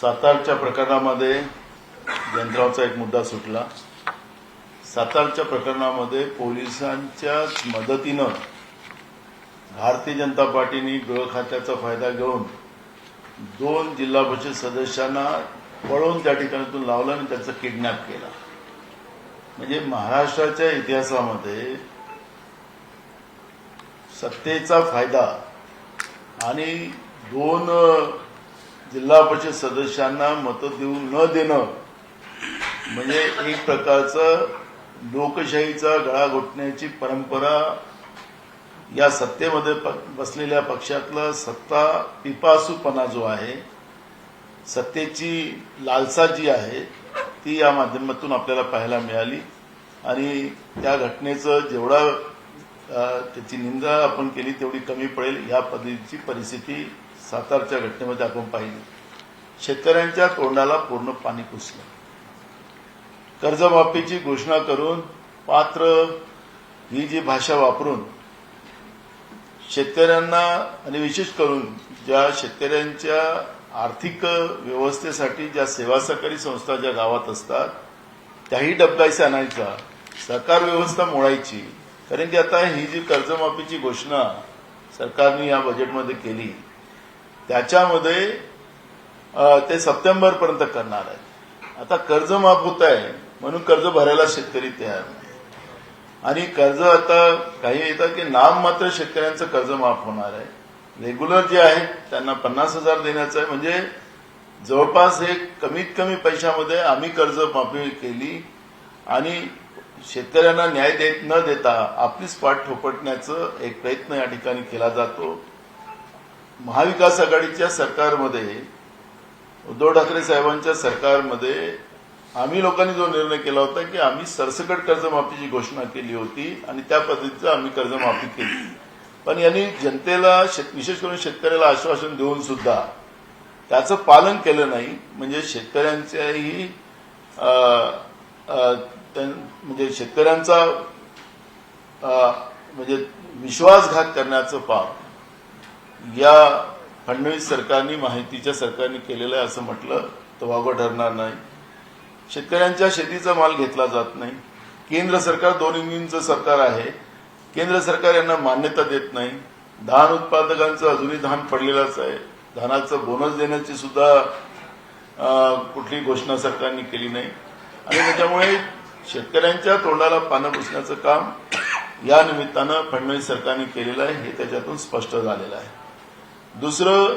सातारच्या प्रकरणामध्ये यंत्राचा एक मुद्दा सुटला। सातारच्या प्रकरणामध्ये पोलिसांच्या मदतीनं भारतीय जनता पार्टीने गृह खात्याचा फायदा घेऊन 2 जिल्हा परिषद सदस्यांना पळवून त्या ठिकाणातून लावलं आणि त्याचं किडनॅप केलं। म्हणजे महाराष्ट्राच्या इतिहासामध्ये सत्तेचा फायदा आणि 2 जिल्हा परिषद सदस्यांना मत देऊ न देणं म्हणजे एक प्रकारचं लोकशाहीचा गळा घोटण्याची परंपरा या सत्तेमध्ये बसलेल्या पक्षातला सत्ता पिपासूपणा जो आहे, सत्तेची लालसा जी आहे ती या माध्यमातून आपल्याला पाहायला मिळाली। आणि त्या घटनेचं जेवढा त्याची निंदा आपण केली तेवढी कमी पडेल या पद्धतीची परिस्थिती सातारच्या घटनेमध्ये आपण पाहिली। शेतकऱ्यांच्या तोंडाला पूर्ण पाणी पुसलं, कर्जमाफीची घोषणा करून पात्र ही जी भाषा वापरून शेतकऱ्यांना आणि विशेष करून ज्या शेतकऱ्यांच्या आर्थिक व्यवस्थेसाठी ज्या सेवा सहकारी संस्था ज्या गावात असतात त्याही डबकायचा आणायचा, सरकार व्यवस्था मोडायची। कारण की आता ही जी कर्जमाफीची घोषणा सरकारने या बजेटमध्ये केली त्याच्यामध्ये ते सप्टेंबरपर्यंत करणार आहे। आता कर्ज माफ होत आहे म्हणून कर्ज भरायला शेतकरी तयार नाही आणि कर्ज आता काही येतात की नाम मात्र शेतकऱ्यांचं कर्ज माफ होणार आहे। रेग्युलर जे आहे त्यांना 50,000 देण्याचं आहे। म्हणजे जवळपास एक कमीत कमी पैशामध्ये आम्ही कर्ज माफी केली आणि शेतकऱ्यांना न्याय न देता आपलीच पाठ थोपटण्याचा एक प्रयत्न या ठिकाणी केला जातो। महाविकास आघाडीच्या सरकारमध्ये उद्धव ठाकरे साहेबांच्या सरकारमध्ये आम्ही लोकांनी जो निर्णय केला होता की आम्ही सरसकट कर्जमाफीची घोषणा केली होती आणि त्या पद्धतीचं आम्ही कर्जमाफी केली। पण यांनी जनतेला विशेष करून शेतकऱ्याला आश्वासन देऊन सुद्धा त्याचं पालन केलं नाही। म्हणजे शेतकऱ्यांच्याही म्हणजे शेतकऱ्यांचा म्हणजे विश्वासघात करण्याचं पाप या फडणवीस सरकारने माहितीच्या सरकारने केलेलं आहे असं म्हटलं तर वावगं ठरणार नाही। शेतकऱ्यांच्या शेतीचा माल घेतला जात नाही। केंद्र सरकार 2 इंजिनचं सरकार आहे, केंद्र सरकार यांना मान्यता देत नाही। धान उत्पादकांचं अजूनही धान पडलेलंच आहे, धानाचं बोनस देण्याची सुद्धा कुठली घोषणा सरकारने केली नाही आणि त्याच्यामुळे शेतकऱ्यांच्या तोंडाला पानं पुसण्याचं काम या निमित्तानं फडणवीस सरकारने केलेलं आहे हे त्याच्यातून स्पष्ट झालेलं आहे। दुसरं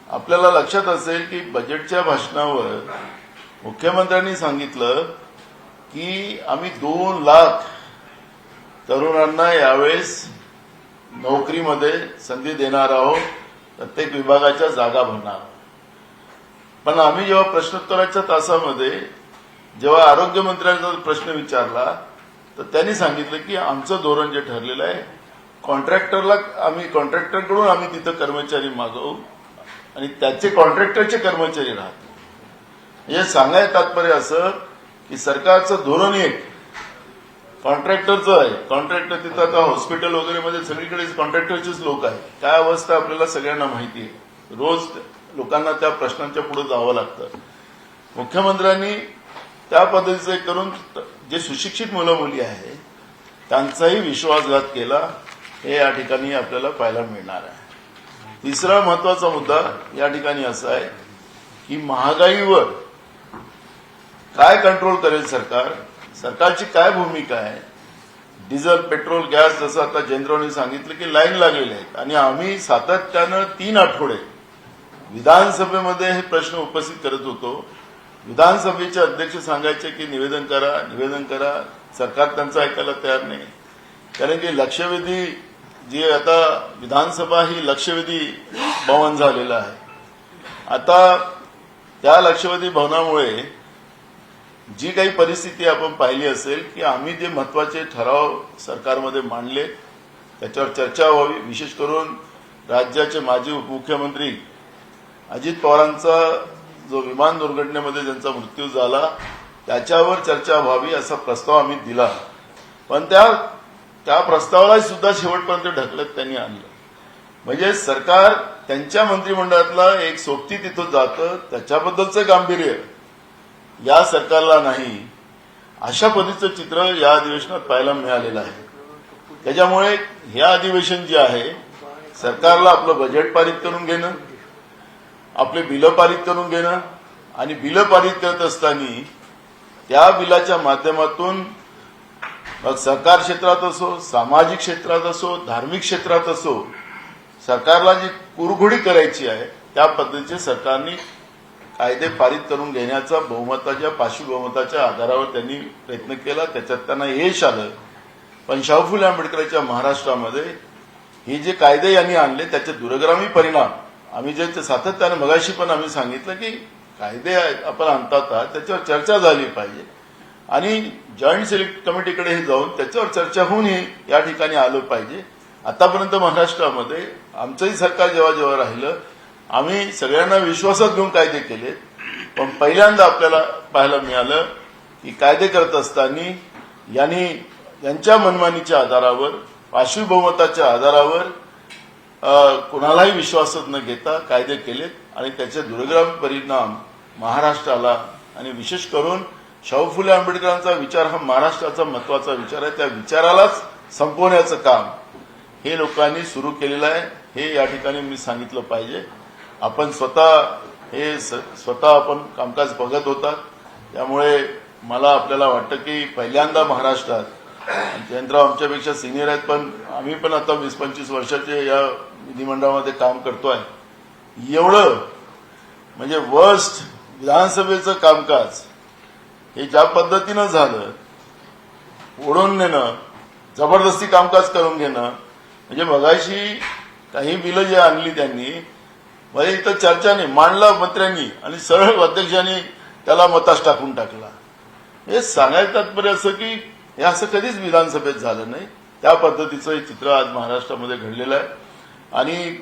आपल्याला लक्षात असेल की बजेटच्या भाषणावर मुख्यमंत्र्यांनी सांगितलं की आम्ही 2 लाख तरुणांना यावेळेस नोकरीमध्ये संधी देणार आहोत, प्रत्येक विभागाच्या जागा भरणार। पण आम्ही जेव्हा प्रश्नोत्तराच्या तासामध्ये जेव्हा आरोग्यमंत्र्यांचा प्रश्न विचारला तर त्यांनी सांगितलं की आमचं धोरण जे ठरलेलं आहे कॉन्ट्रॅक्टरकडून आम्ही तिथं कर्मचारी मागवू आणि त्याचे कॉन्ट्रॅक्टरचे कर्मचारी राहतील। म्हणजे सांगायचं तात्पर्य असं की सरकारचं धोरण एक कॉन्ट्रॅक्टरचं आहे। कॉन्ट्रॅक्टर तिथं आता हॉस्पिटल वगैरे मध्ये सगळीकडे कॉन्ट्रॅक्टरचेच लोक आहेत। काय अवस्था आपल्याला सगळ्यांना माहिती आहे, रोज लोकांना त्या प्रश्नांच्या पुढे जावं लागतं। मुख्यमंत्र्यांनी त्या पद्धतीचे करून जे सुशिक्षित मुलं मुली आहेत त्यांचाही विश्वासघात केला हे या ठिकाणी आपल्याला पाहायला मिळणार आहे। तिसरा महत्वाचा मुद्दा या ठिकाणी असा आहे की महागाईवर काय कंट्रोल करेल सरकार, सरकारची काय भूमिका आहे। डिझेल, पेट्रोल, गॅस जसं आता जयंतरावांनी सांगितलं की लाईन लागलेले आहेत आणि आम्ही सातत्यानं 3 आठवडे विधानसभेमध्ये हे प्रश्न उपस्थित करत होतो। विधानसभेचे अध्यक्ष सांगायचे की निवेदन करा, सरकार त्यांचं ऐकायला तयार नाही। कारण की लक्षवेधी जी आता विधानसभा ही लक्षवेधी भवन झालेलं आहे। आता त्या लक्षवेधी भवनामुळे जी काही परिस्थिती आपण पाहिली असेल की आम्ही जे महत्वाचे ठराव सरकारमध्ये मांडले त्याच्यावर चर्चा व्हावी, विशेष करून राज्याचे माजी उपमुख्यमंत्री अजित पवारांचा जो विमान दुर्घटनेमध्ये ज्यांचा मृत्यू झाला त्याच्यावर चर्चा व्हावी असा प्रस्ताव आम्ही दिला। पण त्या प्रस्तावाला सुद्धा शेवटपर्यंत ढकलत त्यांनी आणलं। म्हणजे सरकार त्यांच्या मंत्रिमंडळातला एक सोबती तिथं जातं, त्याच्याबद्दलचं गांभीर्य या सरकारला नाही, अशा पद्धतीचं चित्र या अधिवेशनात पाहायला मिळालेलं आहे. त्याच्यामुळे हे अधिवेशन जे आहे, सरकारला आपलं बजेट पारित करून घेणं, आपले बिलं पारित करून घेणं आणि बिलं पारित करत असताना त्या बिलाच्या माध्यमातून मग सरकार क्षेत्रात असो, सामाजिक क्षेत्रात असो, धार्मिक क्षेत्रात असो, सरकारला जी कुरघोडी करायची आहे त्या पद्धतीचे सरकारने कायदे पारित करून घेण्याचा बहुमताच्या पाशवी बहुमताच्या आधारावर त्यांनी प्रयत्न केला. त्याच्यात त्यांना यश आलं. पण शाहू फुले आंबेडकरांच्या महाराष्ट्रामध्ये हे जे कायदे यांनी आणले त्याचे दूरगामी परिणाम आम्ही जे सातत्याने मगाशी पण आम्ही सांगितलं की कायदे आपण आणतात त्याच्यावर चर्चा झाली पाहिजे आणि जॉईंट सिलेक्ट कमिटीकडे हे जाऊन त्याच्यावर चर्चा होऊन हे या ठिकाणी आलं पाहिजे. आतापर्यंत महाराष्ट्रामध्ये आमचंही सरकार जेव्हा जेव्हा राहिलं आम्ही सगळ्यांना विश्वासात घेऊन कायदे केले, पण पहिल्यांदा आपल्याला पाहायला मिळालं की कायदे करत असताना यांनी यांच्या मनमानीच्या आधारावर, पाशवी बहुमताच्या आधारावर कुणालाही विश्वासात न घेता कायदे केलेत आणि त्याचे दूरगामी परिणाम महाराष्ट्राला आणि विशेष करून शाहू फुले आंबेडकरांचा विचार हा महाराष्ट्राचा महत्वाचा विचार आहे, त्या विचारालाच संपवण्याचं काम हे लोकांनी सुरू केलेलं आहे. हे या ठिकाणी मी सांगितलं पाहिजे. आपण स्वतः आपण कामकाज बघत होतात, त्यामुळे मला आपल्याला वाटतं की पहिल्यांदा महाराष्ट्रात, जयंतराव आमच्यापेक्षा सिनियर आहेत पण आम्ही पण आता 20-25 वर्षाचे या विधिमंडळामध्ये काम करतोय, एवढं म्हणजे वर्स्ट विधानसभेचं कामकाज हे ज्या पद्धतीनं झालं, ओढून नेणं, जबरदस्ती कामकाज करून घेणं, म्हणजे मगाशी काही बिलं जे आणली त्यांनी म्हणजे इथं चर्चा नाही, मांडला मंत्र्यांनी आणि सरळ अध्यक्षांनी त्याला मतास टाकून टाकला. हे सांगायचं तात्पर्य असं की हे असं कधीच विधानसभेत झालं नाही. त्या पद्धतीचं हे चित्र आज महाराष्ट्रामध्ये घडलेलं आहे आणि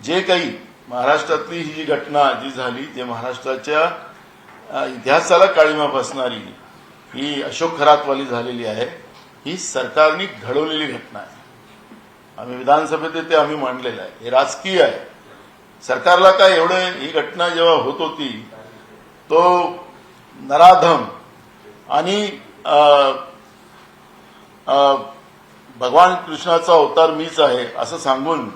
जे काही महाराष्ट्रातली ही जी घटना जी झाली, जे महाराष्ट्राच्या इतिहासाला काळिमा फासणारी ही अशोक खरातवाली झालेली आहे, ही सरकारने घडवलेली घटना आहे. आम्ही विधानसभेत ते आम्ही मांडलेलं आहे. हे राजकीय आहे. सरकारला काय एवढं, ही घटना जेव्हा होत होती तो नराधम आणि भगवान कृष्णाचा अवतार मीच आहे असं सांगून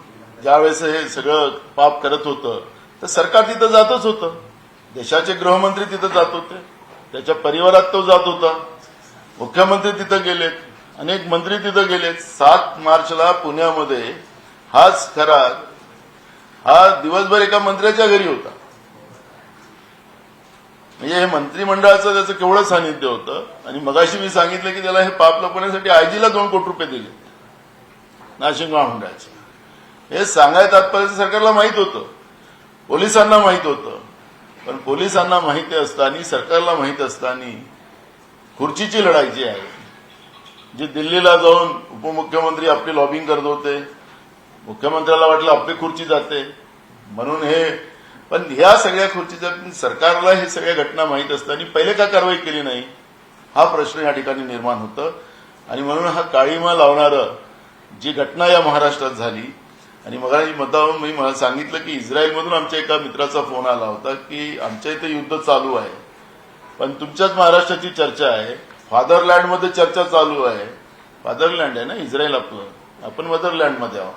ज्यावेळेस हे सगळं पाप करत होतं तर सरकार तिथं जातच होतं. देशाचे गृहमंत्री तिथं जात होते, त्याच्या परिवारात तो जात होता, मुख्यमंत्री तिथं गेलेत, अनेक मंत्री तिथं गेलेत. 7 मार्चला पुण्यामध्ये हाच खरात हा दिवसभर एका मंत्र्याच्या घरी होता. म्हणजे हे मंत्रिमंडळाचं त्याचं केवढं सानिध्य होतं. आणि मगाशी मी सांगितलं की त्याला हे पाप लपवण्यासाठी आयजीला 2 कोटी रुपये दिले नाशिक महामंडळाचे. हे सांगायचं तात्पर्य सरकारला माहित होतं, पोलिसांना माहित होतं, पण पोलिसांना माहिती असताना, सरकारला माहित असताना खुर्चीची लढाई जी आहे, जी दिल्लीला जाऊन उपमुख्यमंत्री आपली लॉबिंग करत होते, मुख्यमंत्र्याला वाटलं आपली खुर्ची जाते म्हणून हे, पण ह्या सगळ्या खुर्चीच्या सरकारला हे सगळ्या घटना माहीत असताना पहिले का कारवाई केली नाही हा प्रश्न या ठिकाणी निर्माण होतं. आणि म्हणून हा काळीमा लावणारं जी घटना या महाराष्ट्रात झाली. आणि मग मतावरून मी मला सांगितलं की इस्रायलमधून आमच्या एका मित्राचा फोन आला होता की आमच्या इथे युद्ध चालू आहे, पण तुमच्याच महाराष्ट्राची चर्चा आहे, फादरलँडमध्ये चर्चा चालू आहे. फादरलँड आहे ना इस्रायल आपलं, आपण मदरलँडमध्ये आहोत.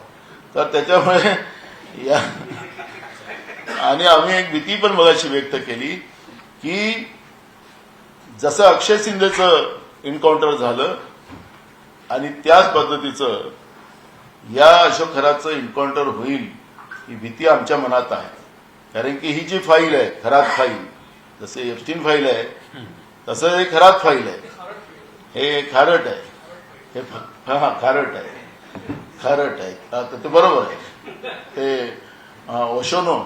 तर त्याच्यामुळे या आणि आम्ही एक भीती पण मगाशी व्यक्त केली की जसं अक्षय शिंदेचं एन्काउंटर झालं आणि त्याच पद्धतीचं या अशोक खरातचं एन्काउंटर होईल ही भीती आमच्या मनात आहे. कारण की ही जी फाईल आहे, खरात फाईल, जसे एप्स्टीन फाईल आहे तसं हे खरात फाईल आहे, हे खारट आहे, हे खारट आहे, खारट आहे, ते बरोबर आहे, ते ओशोनो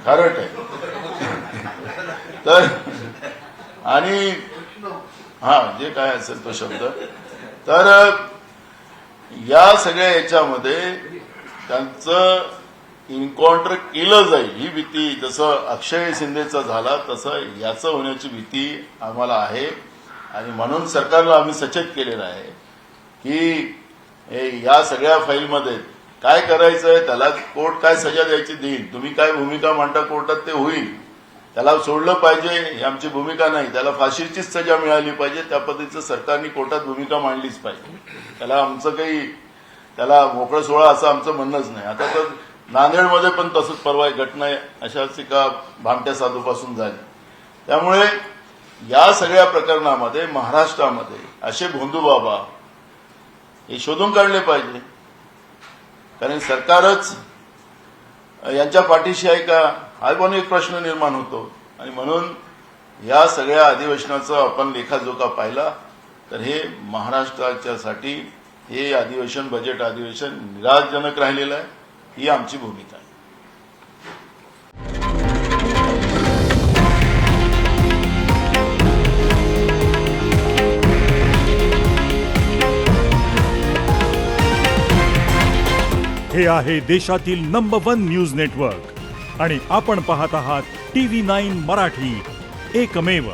खारट आहे. तर आणि जे काय असेल तो शब्द, तर या सगळ्या याच्यामध्ये त्यांचं एन्काउंटर केलं जाईल ही भीती, जसं अक्षय शिंदेचा झाला तसं याचं होण्याची भीती आम्हाला आहे. आणि म्हणून सरकारला आम्ही सचेत केलेलं आहे की या सगळ्या फाईलमध्ये काय करायचंय, त्याला कोर्ट काय सजा द्यायची देईल, तुम्ही काय भूमिका मांडता कोर्टात ते होईल, त्याला सोडलं पाहिजे ही आमची भूमिका नाही, त्याला फाशीचीच सजा मिळाली पाहिजे, त्या पद्धतीचं सरकारने कोर्टात भूमिका मांडलीच पाहिजे. त्याला आमचं काही त्याला मोकळं सोळा असं आमचं म्हणणंच नाही. आता तर नांदेडमध्ये पण तसंच परवा एक घटना अशाच एका भामट्या साधूपासून झाली. त्यामुळे या सगळ्या प्रकरणामध्ये महाराष्ट्रामध्ये असे भोंदूबाबा हे शोधून काढले पाहिजे, कारण सरकारच यांच्या पाठीशी आहे का हा पण एक प्रश्न निर्माण होतो. आणि म्हणून या सगळ्या अधिवेशनाचा आपण लेखाजोखा पाहिला तर हे महाराष्ट्राच्यासाठी हे अधिवेशन बजेट अधिवेशन निराशजनक राहिलेलं आहे, ही आमची भूमिका आहे. हे आहे देशातील नंबर 1 न्यूज नेटवर्क आणि आपण पाहत आहात TV9 मराठी, एकमेव.